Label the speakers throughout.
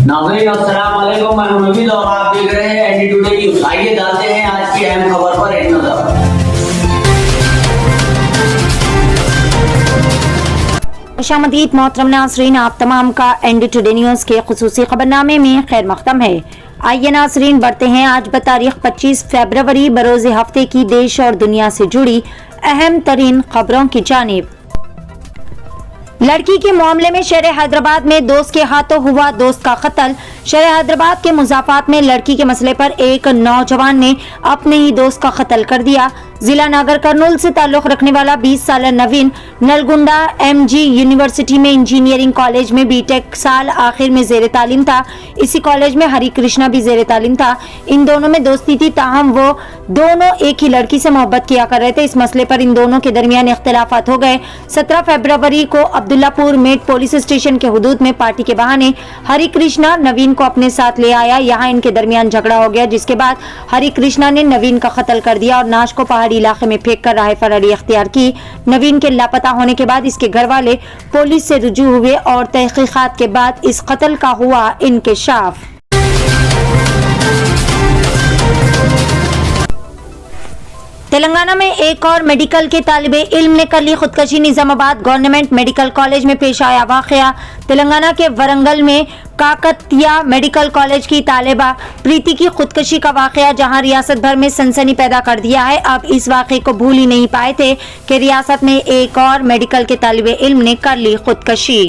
Speaker 1: नाज़रीन अस्सलाम वालेकुम, मैं नवीद और आप देख रहे हैं एनडी टुडे न्यूज़। आइए जानते हैं आज की अहम खबर पर एक नजर।
Speaker 2: खुशामदीद मोहतरम नाज़रीन, आप तमाम का एनडी टुडे न्यूज़ के खुसूसी खबरनामे में खैर मक़दम है। आइए नाज़रीन बढ़ते हैं आज बतारीख 25 फरवरी बरोज़ हफ्ते की देश और दुनिया से जुड़ी अहम तरीन खबरों की जानिब। लड़की के मामले में शहर हैदराबाद में दोस्त के हाथों हुआ दोस्त का कत्ल। शहर हैदराबाद के मुज़ाफ़ात में लड़की के मसले पर एक नौजवान ने अपने ही दोस्त का कत्ल कर दिया। जिला नागर कर्नूल से ताल्लुक़ रखने वाला 20 साल नवीन नलगुंडा MG यूनिवर्सिटी में इंजीनियरिंग कॉलेज में बीटेक साल आखिर में ज़ेर तालीम था। इसी कॉलेज में हरी कृष्णा भी ज़ेर तालीम था। इन दोनों में दोस्ती थी, ताहम वो दोनों एक ही लड़की से मोहब्बत किया कर रहे थे। इस मसले पर इन दोनों के दरमियान इख्तिलाफात हो गए। 17 फरवरी को अब्दुल्लापुर मेट पुलिस स्टेशन के हुदूद में पार्टी के बहाने हरी कृष्णा नवीन को अपने साथ ले आया। यहाँ इनके दरमियान झगड़ा हो गया, जिसके बाद हरी कृष्णा ने नवीन का कत्ल कर दिया और नाश को पहाड़ी इलाके में फेंक कर राह फरारी अख्तियार की। नवीन के लापता होने के बाद इसके घर वाले पुलिस से रुजू हुए और तहकीकात के बाद इस कत्ल का हुआ इंकशाफ। तेलंगाना में एक और मेडिकल के तालिबे इल्म ने कर ली खुदकशी। निजामाबाद गवर्नमेंट मेडिकल कॉलेज में पेश आया वाकया। तेलंगाना के वरंगल में काकतिया मेडिकल कॉलेज की तालिबा प्रीति की खुदकशी का वाकया जहां रियासत भर में सनसनी पैदा कर दिया है। अब इस वाकये को भूल ही नहीं पाए थे कि रियासत में एक और मेडिकल के तालिबे इल्म ने कर ली खुदकशी।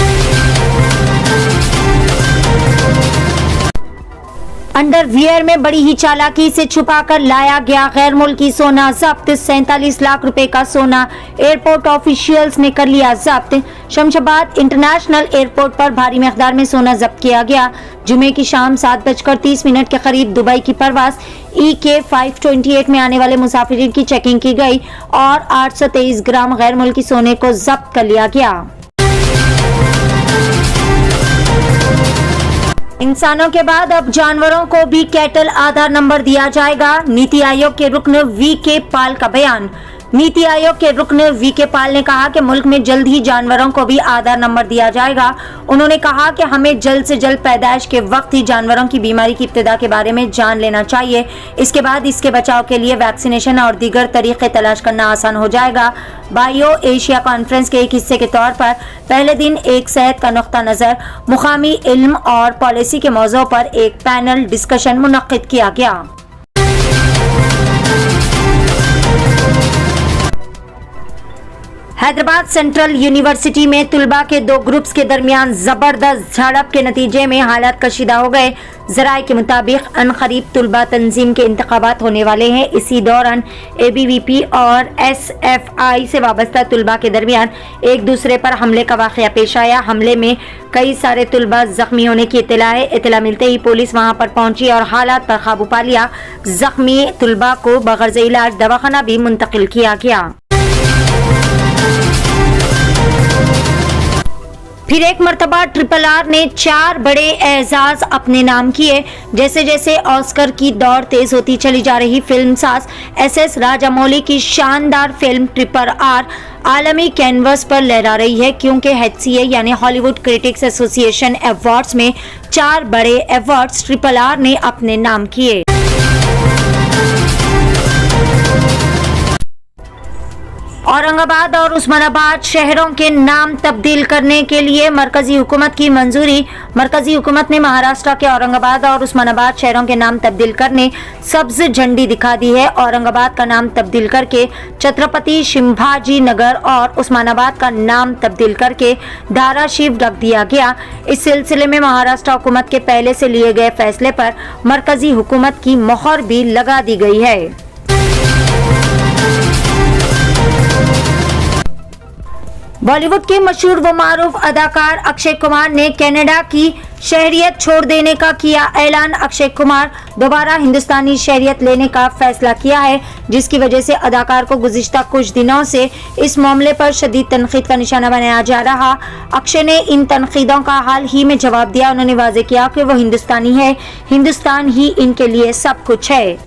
Speaker 2: अंडरवियर में बड़ी ही चालाकी से छुपाकर लाया गया गैर मुल्की सोना जब्त। 47 लाख रुपए का सोना एयरपोर्ट ऑफिशियल्स ने कर लिया जब्त। शमशाबाद इंटरनेशनल एयरपोर्ट पर भारी मिकदार में सोना जब्त किया गया। जुमे की शाम 7:30 के करीब दुबई की परवाज EK 528 में आने वाले मुसाफिरीन की चेकिंग की गई और 823 ग्राम गैर मुल्की सोने को जब्त कर लिया गया। इंसानों के बाद अब जानवरों को भी कैटल आधार नंबर दिया जाएगा। नीति आयोग के रुकन VK पाल का बयान। नीति आयोग के रुकन VK पाल ने कहा कि मुल्क में जल्द ही जानवरों को भी आधार नंबर दिया जाएगा। उन्होंने कहा कि हमें जल्द से जल्द पैदाइश के वक्त ही जानवरों की बीमारी की इब्तिदा के बारे में जान लेना चाहिए। इसके बाद इसके बचाव के लिए वैक्सीनेशन और दीगर तरीके तलाश करना आसान हो जाएगा। बायो एशिया कॉन्फ्रेंस के एक हिस्से के तौर पर पहले दिन एक सेहत का नुक्ता नज़र, मुकामी इल्म और पॉलिसी के मौजू पर एक पैनल डिस्कशन मुनक्किद किया गया। हैदराबाद सेंट्रल यूनिवर्सिटी में तुलबा के दो ग्रुप्स के दरमियान जबरदस्त झड़प के नतीजे में हालात कशीदा हो गए। जराये के मुताबिक अनकरीब तुलबा तंजीम के इंतखाबात होने वाले हैं। इसी दौरान ABVP और SFI से वाबस्ता तुलबा के दरमियान एक दूसरे पर हमले का वाकया पेश आया। हमले में कई सारे तुलबा जख्मी होने की इत्तला है। इत्तला मिलते ही पुलिस वहां पर पहुंची और हालात पर काबू पा लिया। जख्मी तुलबा को बगैर इलाज दवाखाना भी मुंतकिल किया गया। फिर एक मर्तबा RRR ने 4 बड़े एजाज अपने नाम किए। जैसे जैसे ऑस्कर की दौड़ तेज होती चली जा रही, फिल्म साज SS राजामौली की शानदार फिल्म RRR आलमी कैनवस पर लहरा रही है, क्योंकि HCA यानी हॉलीवुड क्रिटिक्स एसोसिएशन अवार्ड्स में 4 बड़े अवार्ड्स RRR ने अपने नाम किए। औरंगाबाद और उस्मानाबाद शहरों के नाम तब्दील करने के लिए मरकजी हुकूमत की मंजूरी। मरकजी हुकूमत ने महाराष्ट्र के औरंगाबाद और उस्मानाबाद शहरों के नाम तब्दील करने सब्ज झंडी दिखा दी है। औरंगाबाद का नाम तब्दील करके छत्रपति शिवाजी नगर और उस्मानाबाद का नाम तब्दील करके धाराशिव रख दिया गया। इस सिलसिले में महाराष्ट्र हुकूमत के पहले से लिए गए फैसले पर मरकजी हुकूमत की मोहर भी लगा दी गई है। बॉलीवुड के मशहूर व मारूफ अदाकार अक्षय कुमार ने कनाडा की शहरियत छोड़ देने का किया ऐलान। अक्षय कुमार दोबारा हिंदुस्तानी शहरियत लेने का फैसला किया है, जिसकी वजह से अदाकार को गुज़िश्ता कुछ दिनों से इस मामले पर शदीद तनकीद का निशाना बनाया जा रहा। अक्षय ने इन तनकीदों का हाल ही में जवाब दिया। उन्होंने वाज़ेह किया कि वो हिंदुस्तानी है, हिंदुस्तान ही इनके लिए सब कुछ है।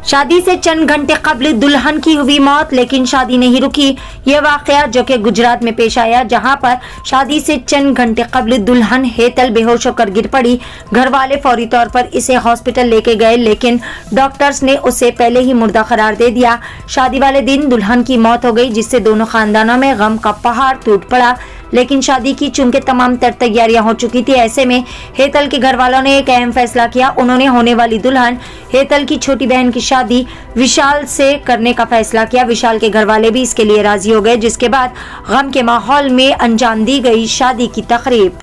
Speaker 2: शादी से चंद घंटे कबल दुल्हन की हुई मौत, लेकिन शादी नहीं रुकी। यह वाकया जो कि गुजरात में पेश आया, जहां पर शादी से चंद घंटे कबल दुल्हन हेतल बेहोश होकर गिर पड़ी। घर वाले फौरी तौर पर इसे हॉस्पिटल लेके गए, लेकिन डॉक्टर्स ने उसे पहले ही मुर्दा करार दे दिया। शादी वाले दिन दुल्हन की मौत हो गई, जिससे दोनों खानदानों में गम का पहाड़ टूट पड़ा। लेकिन शादी की चूंकि तमाम तर तैयारियां हो चुकी थी, ऐसे में हेतल के घर वालों ने एक अहम फैसला किया। उन्होंने होने वाली दुल्हन हेतल की छोटी बहन की शादी विशाल से करने का फैसला किया। विशाल के घर वाले भी इसके लिए राजी हो गए, जिसके बाद गम के माहौल में अंजाम दी गई शादी की तकरीब।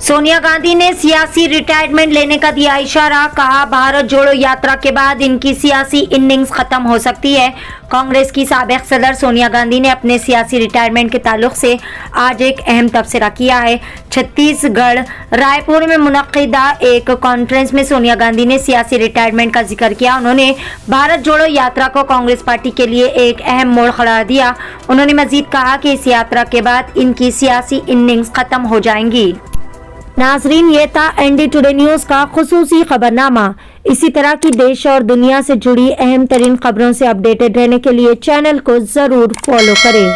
Speaker 2: सोनिया गांधी ने सियासी रिटायरमेंट लेने का दिया इशारा, कहा भारत जोड़ो यात्रा के बाद इनकी सियासी इनिंग्स खत्म हो सकती है। कांग्रेस की साबिक सदर सोनिया गांधी ने अपने सियासी रिटायरमेंट के ताल्लुक से आज एक अहम तबसरा किया है। छत्तीसगढ़ रायपुर में मुनक्किदा एक कॉन्फ्रेंस में सोनिया गांधी ने सियासी रिटायरमेंट का जिक्र किया। उन्होंने भारत जोड़ो यात्रा को कांग्रेस पार्टी के लिए एक अहम मोड़ करार दिया। उन्होंने मजीद कहा कि इस यात्रा के बाद इनकी सियासी इनिंग्स खत्म हो जाएंगी। नाजरीन, ये था एनडी टुडे न्यूज का खुसूसी खबरनामा। इसी तरह की देश और दुनिया से जुड़ी अहम तरीन खबरों से अपडेटेड रहने के लिए चैनल को जरूर फॉलो करें।